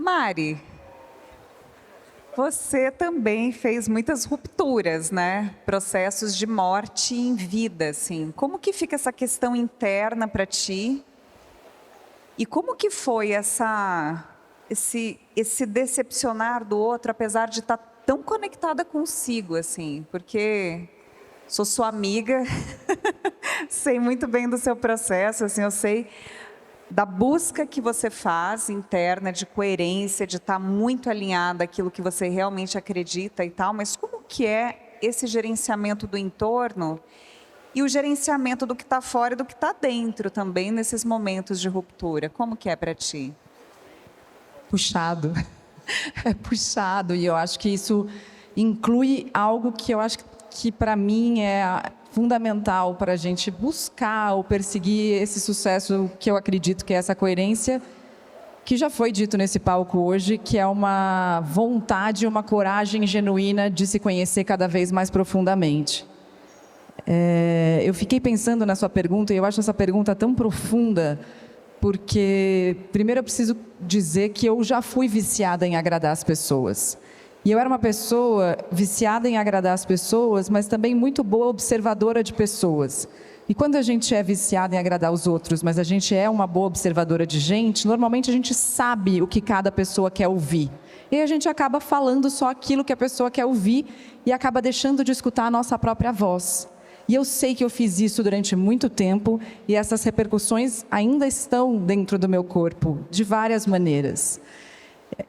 Mari, você também fez muitas rupturas, né? Processos de morte em vida, assim. Como que fica essa questão interna para ti? E como que foi esse decepcionar do outro, apesar de estar tão conectada consigo, assim? Porque sou sua amiga, sei muito bem do seu processo, assim, eu sei da busca que você faz interna, de coerência, de estar muito alinhada àquilo que você realmente acredita e tal, mas como que é esse gerenciamento do entorno e o gerenciamento do que está fora e do que está dentro também nesses momentos de ruptura? Como que é para ti? Puxado. É puxado, e eu acho que isso inclui algo que eu acho que para mim é fundamental para a gente buscar ou perseguir esse sucesso que eu acredito que é essa coerência, que já foi dito nesse palco hoje, que é uma vontade, uma coragem genuína de se conhecer cada vez mais profundamente. Eu fiquei pensando na sua pergunta, e eu acho essa pergunta tão profunda, porque primeiro eu preciso dizer que eu já fui viciada em agradar as pessoas. E eu era uma pessoa viciada em agradar as pessoas, mas também muito boa observadora de pessoas. E quando a gente é viciada em agradar os outros, mas a gente é uma boa observadora de gente, normalmente a gente sabe o que cada pessoa quer ouvir. E a gente acaba falando só aquilo que a pessoa quer ouvir e acaba deixando de escutar a nossa própria voz. E eu sei que eu fiz isso durante muito tempo e essas repercussões ainda estão dentro do meu corpo, de várias maneiras.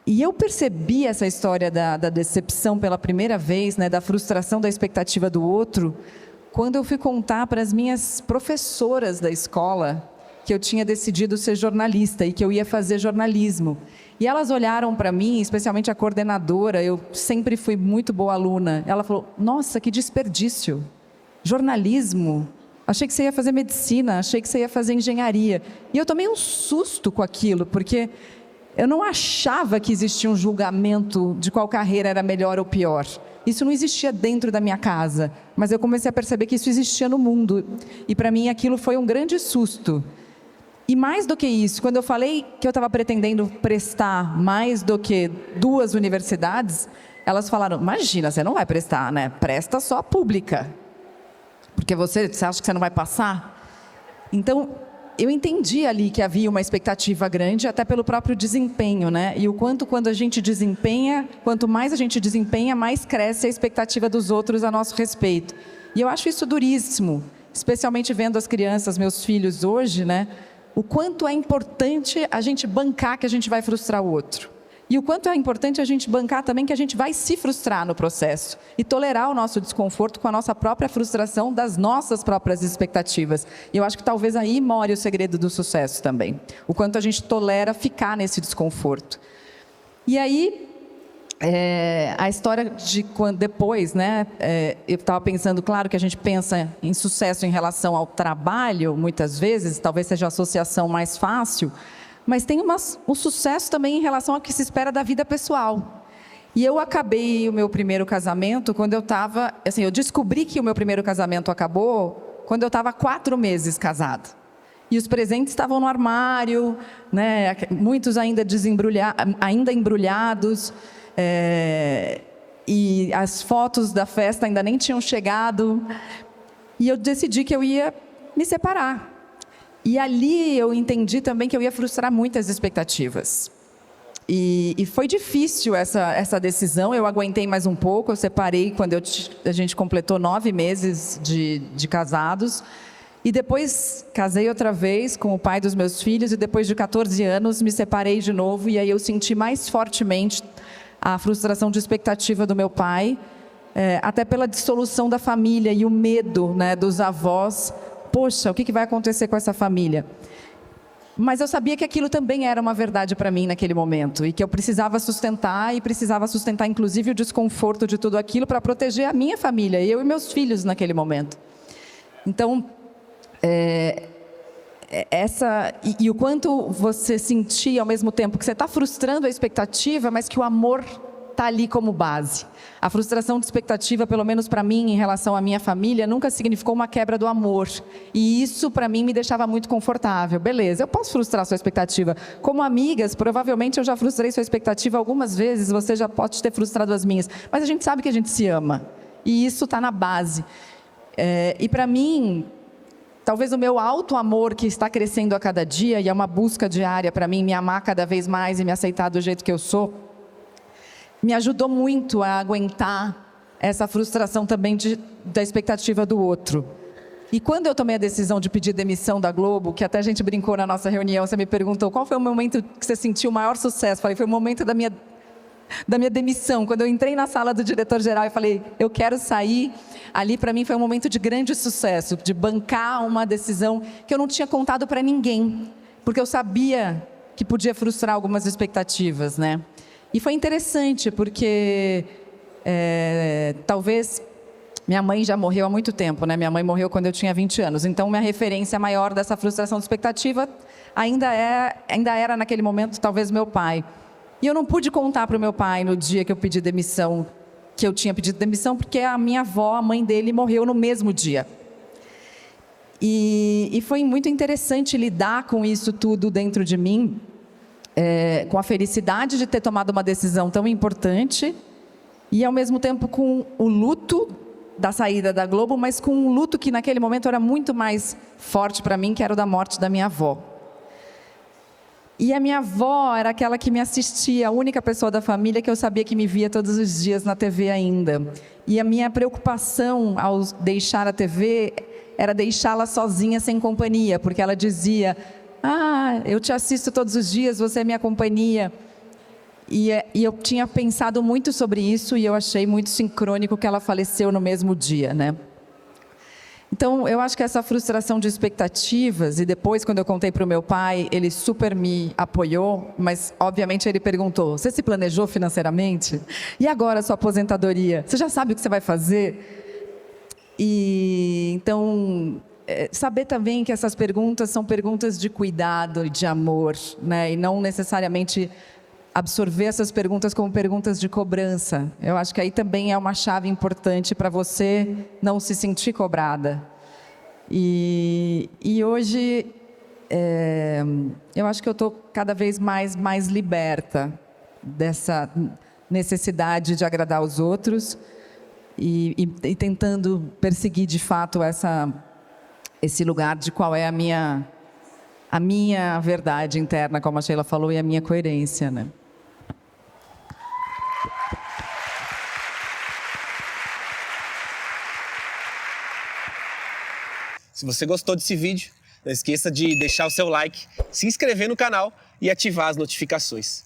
E eu percebi essa história da decepção pela primeira vez, né, da frustração da expectativa do outro, quando eu fui contar para as minhas professoras da escola que eu tinha decidido ser jornalista e que eu ia fazer jornalismo. E elas olharam para mim, especialmente a coordenadora, eu sempre fui muito boa aluna. Ela falou: nossa, que desperdício! Jornalismo? Achei que você ia fazer medicina, achei que você ia fazer engenharia. E eu tomei um susto com aquilo, porque eu não achava que existia um julgamento de qual carreira era melhor ou pior. Isso não existia dentro da minha casa, mas eu comecei a perceber que isso existia no mundo. E para mim aquilo foi um grande susto. E mais do que isso, quando eu falei que eu estava pretendendo prestar mais do que 2 universidades, elas falaram: imagina, você não vai prestar, né? Presta só a pública. Porque você acha que você não vai passar? Então, eu entendi ali que havia uma expectativa grande, até pelo próprio desempenho, né? E o quanto, quando a gente desempenha, quanto mais a gente desempenha, mais cresce a expectativa dos outros a nosso respeito. E eu acho isso duríssimo, especialmente vendo as crianças, meus filhos hoje, né? O quanto é importante a gente bancar que a gente vai frustrar o outro. E o quanto é importante a gente bancar também que a gente vai se frustrar no processo e tolerar o nosso desconforto com a nossa própria frustração das nossas próprias expectativas. E eu acho que talvez aí more o segredo do sucesso também. O quanto a gente tolera ficar nesse desconforto. E aí, a história de quando depois, né? Eu estava pensando, claro que a gente pensa em sucesso em relação ao trabalho, muitas vezes, talvez seja a associação mais fácil, mas tem um sucesso também em relação ao que se espera da vida pessoal. E eu acabei o meu primeiro casamento quando eu estava... Assim, eu descobri que o meu primeiro casamento acabou quando eu estava 4 meses casada. E os presentes estavam no armário, né, muitos ainda embrulhados, e as fotos da festa ainda nem tinham chegado. E eu decidi que eu ia me separar. E ali eu entendi também que eu ia frustrar muitas expectativas. E foi difícil essa decisão, eu aguentei mais um pouco, eu separei quando a gente completou 9 meses de casados. E depois casei outra vez com o pai dos meus filhos e depois de 14 anos me separei de novo. E aí eu senti mais fortemente a frustração de expectativa do meu pai, até pela dissolução da família e o medo, né, dos avós. Poxa, o que vai acontecer com essa família? Mas eu sabia que aquilo também era uma verdade para mim naquele momento e que eu precisava sustentar inclusive o desconforto de tudo aquilo para proteger a minha família, eu e meus filhos naquele momento. Então, e o quanto você sentia ao mesmo tempo que você está frustrando a expectativa, mas que o amor tá ali como base. A frustração de expectativa, pelo menos para mim, em relação à minha família, nunca significou uma quebra do amor. E isso, para mim, me deixava muito confortável. Beleza, eu posso frustrar sua expectativa. Como amigas, provavelmente eu já frustrei sua expectativa algumas vezes, você já pode ter frustrado as minhas. Mas a gente sabe que a gente se ama. E isso está na base. E para mim, talvez o meu auto-amor que está crescendo a cada dia, e é uma busca diária para mim, me amar cada vez mais e me aceitar do jeito que eu sou, me ajudou muito a aguentar essa frustração também da expectativa do outro. E quando eu tomei a decisão de pedir demissão da Globo, que até a gente brincou na nossa reunião, você me perguntou qual foi o momento que você sentiu o maior sucesso. Falei, foi o momento da minha demissão. Quando eu entrei na sala do diretor-geral e falei, eu quero sair, ali para mim foi um momento de grande sucesso, de bancar uma decisão que eu não tinha contado para ninguém, porque eu sabia que podia frustrar algumas expectativas, né? E foi interessante, porque talvez... Minha mãe já morreu há muito tempo, né? Minha mãe morreu quando eu tinha 20 anos. Então, minha referência maior dessa frustração de expectativa ainda era, naquele momento, talvez meu pai. E eu não pude contar para o meu pai no dia que eu pedi demissão, que eu tinha pedido demissão, porque a minha avó, a mãe dele, morreu no mesmo dia. E foi muito interessante lidar com isso tudo dentro de mim, com a felicidade de ter tomado uma decisão tão importante e, ao mesmo tempo, com o luto da saída da Globo, mas com um luto que naquele momento era muito mais forte para mim, que era o da morte da minha avó. E a minha avó era aquela que me assistia, a única pessoa da família que eu sabia que me via todos os dias na TV ainda. E a minha preocupação ao deixar a TV era deixá-la sozinha, sem companhia, porque ela dizia, eu te assisto todos os dias, você é minha companhia. E eu tinha pensado muito sobre isso e eu achei muito sincrônico que ela faleceu no mesmo dia, né? Então, eu acho que essa frustração de expectativas, e depois, quando eu contei para o meu pai, ele super me apoiou, mas, obviamente, ele perguntou, você se planejou financeiramente? E agora a sua aposentadoria? Você já sabe o que você vai fazer? E, então, saber também que essas perguntas são perguntas de cuidado e de amor, né? E não necessariamente absorver essas perguntas como perguntas de cobrança. Eu acho que aí também é uma chave importante para você não se sentir cobrada. E hoje, eu acho que eu estou cada vez mais liberta dessa necessidade de agradar os outros e tentando perseguir, de fato, esse lugar de qual é a minha verdade interna, como a Sheila falou, e a minha coerência, né? Se você gostou desse vídeo, não esqueça de deixar o seu like, se inscrever no canal e ativar as notificações.